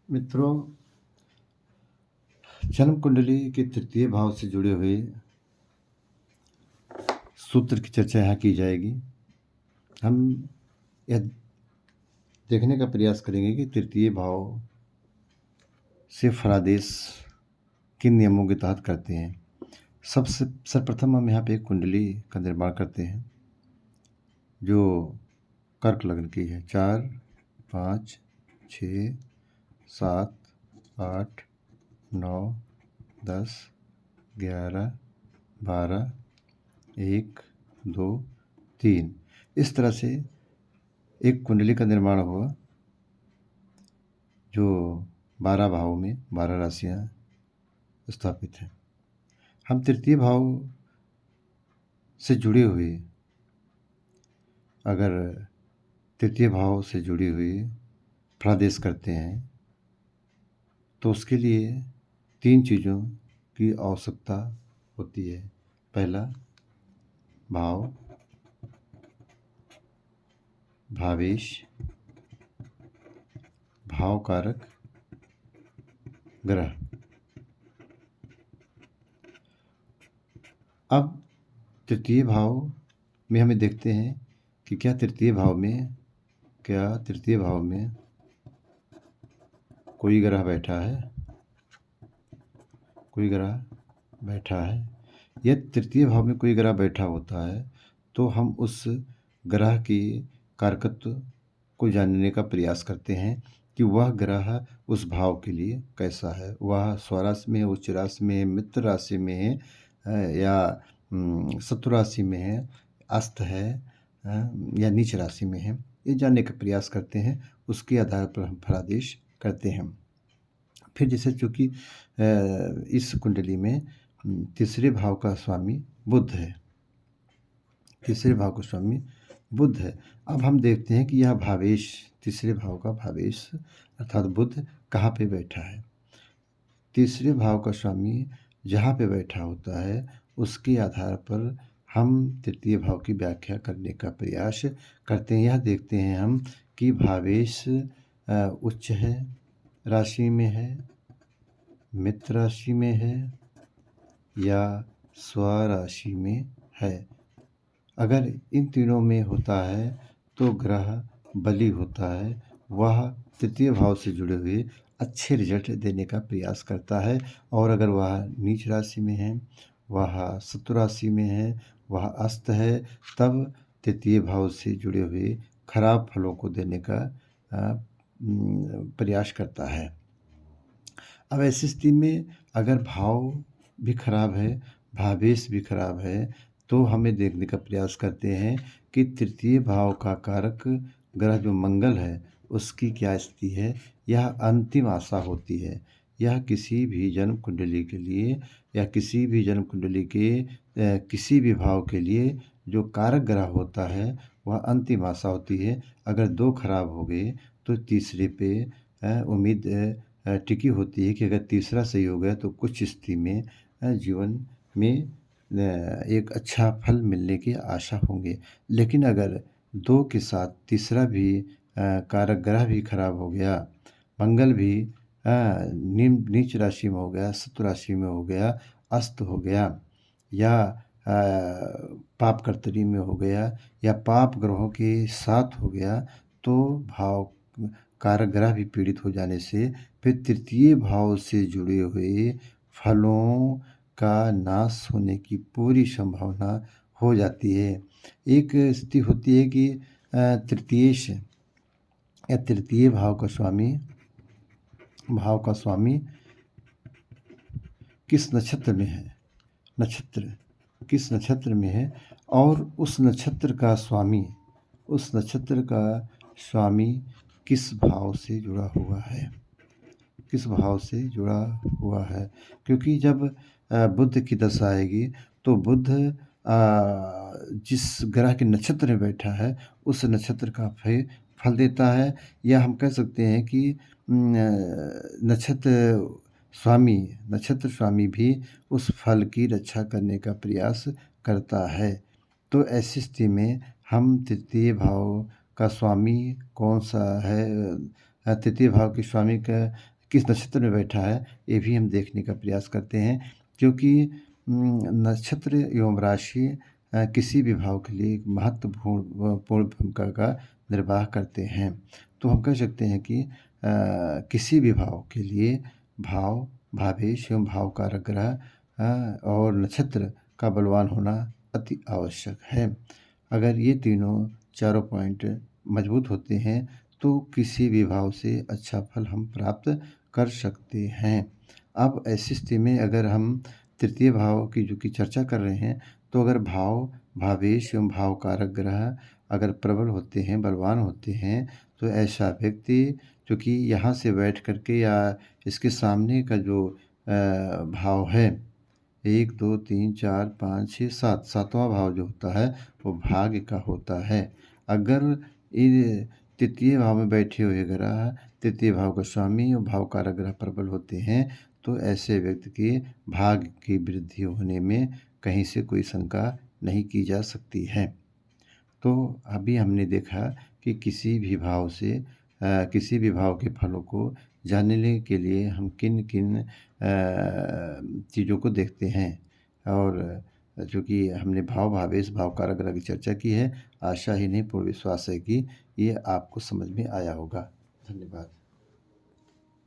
मित्रों, जन्म कुंडली के तृतीय भाव से जुड़े हुए सूत्र की चर्चा यहाँ की जाएगी। हम यह देखने का प्रयास करेंगे कि तृतीय भाव से फलादेश किन नियमों के तहत करते हैं। सबसे सर्वप्रथम हम यहाँ पे एक कुंडली का निर्माण करते हैं जो कर्क लग्न की है। 4, 5, 6, 7, 8, 9, 10, 11, 12, 1, 2, 3 इस तरह से एक कुंडली का निर्माण हुआ जो 12 भावों में 12 राशियां स्थापित हैं। हम तृतीय भाव से जुड़े हुए अगर तृतीय भाव से जुड़ी हुई फलादेश करते हैं तो उसके लिए 3 चीज़ों की आवश्यकता होती है। पहला भाव, भावेश, भावकारक ग्रह। अब तृतीय भाव में हमें देखते हैं कि क्या तृतीय भाव में कोई ग्रह बैठा है। यदि तृतीय भाव में कोई ग्रह बैठा होता है तो हम उस ग्रह की कारकत्व को जानने का प्रयास करते हैं कि वह ग्रह उस भाव के लिए कैसा है। वह स्वराशि में है, उच्च राशि में है, मित्र राशि में है या शत्रु राशि में है, अस्त है या नीच राशि में है। ये जानने का प्रयास करते हैं, उसके आधार पर हम फलादेश करते हैं। फिर जैसे चूँकि इस कुंडली में तीसरे भाव का स्वामी बुध है। अब हम देखते हैं कि यह भावेश, तीसरे भाव का भावेश अर्थात बुध कहाँ पे बैठा है। तीसरे भाव का स्वामी जहाँ पे बैठा होता है उसके आधार पर हम तृतीय भाव की व्याख्या करने का प्रयास करते हैं। यह देखते हैं हम कि भावेश उच्च है राशि में है, मित्र राशि में है या स्वराशि में है। अगर इन तीनों में होता है तो ग्रह बली होता है, वह तृतीय भाव से जुड़े हुए अच्छे रिजल्ट देने का प्रयास करता है। और अगर वह नीच राशि में है, वह शत्रु राशि में है, वह अस्त है, तब तृतीय भाव से जुड़े हुए खराब फलों को देने का प्रयास करता है। अब ऐसी स्थिति में अगर भाव भी खराब है, भावेश भी खराब है, तो हमें देखने का प्रयास करते हैं कि तृतीय भाव का कारक ग्रह जो मंगल है उसकी क्या स्थिति है। यह अंतिम आशा होती है। यह किसी भी जन्म कुंडली के लिए या किसी भी जन्म कुंडली के किसी भी भाव के लिए जो कारक ग्रह होता है वह अंतिम आशा होती है। अगर 2 खराब हो गए तो तीसरे पे उम्मीद टिकी होती है कि अगर तीसरा सही हो गया तो कुछ स्थिति में जीवन में एक अच्छा फल मिलने की आशा होंगे। लेकिन अगर 2 के साथ तीसरा भी कारक ग्रह भी खराब हो गया, मंगल भी नीच राशि में हो गया, शत्रु राशि में हो गया, अस्त हो गया या पाप कर्तरी में हो गया या पाप ग्रहों के साथ हो गया, तो भाव कारक ग्रह भी पीड़ित हो जाने से फिर तृतीय भाव से जुड़े हुए फलों का नाश होने की पूरी संभावना हो जाती है। एक स्थिति होती है कि तृतीयेश या तृतीय भाव का स्वामी किस नक्षत्र में है, किस नक्षत्र में है और उस नक्षत्र का स्वामी किस भाव से जुड़ा हुआ है। क्योंकि जब बुध की दशा आएगी तो बुध जिस ग्रह के नक्षत्र में बैठा है उस नक्षत्र का फल देता है, या हम कह सकते हैं कि नक्षत्र स्वामी भी उस फल की रक्षा करने का प्रयास करता है। तो ऐसी स्थिति में हम तृतीय भाव का स्वामी कौन सा है, तृतीय भाव के स्वामी किस नक्षत्र में बैठा है, ये भी हम देखने का प्रयास करते हैं क्योंकि नक्षत्र एवं राशि किसी भी भाव के लिए एक महत्वपूर्ण पूर्ण भूमिका का निर्वाह करते हैं। तो हम कह सकते हैं कि किसी भी भाव के लिए भाव, भावेश एवं भाव कारक ग्रह और नक्षत्र का बलवान होना अति आवश्यक है। अगर ये तीनों चारों पॉइंट मजबूत होते हैं, तो किसी भी भाव से अच्छा फल हम प्राप्त कर सकते हैं। अब ऐसी स्थिति में अगर हम तृतीय भाव की की चर्चा कर रहे हैं, तो अगर भाव, भावेश एवं भाव कारक ग्रह अगर प्रबल होते हैं, बलवान होते हैं, तो ऐसा व्यक्ति चूँकि यहाँ से बैठ कर के या इसके सामने का जो भाव है 1, 2, 3, 4, 5, 6, 7 सातवाँ भाव जो होता है वो भाग्य का होता है। अगर ये तृतीय भाव में बैठे हुए ग्रह तृतीय भाव का स्वामी और भाव कारक ग्रह प्रबल होते हैं, तो ऐसे व्यक्ति के भाग्य की वृद्धि होने में कहीं से कोई शंका नहीं की जा सकती है। तो अभी हमने देखा कि किसी भी भाव से किसी भी भाव के फलों को जानने के लिए हम किन-किन चीज़ों को देखते हैं और चूँकि हमने भाव, भावेश, भाव कारक ग्रह की चर्चा की है, आशा ही नहीं पूर्ण विश्वास है कि ये आपको समझ में आया होगा। धन्यवाद।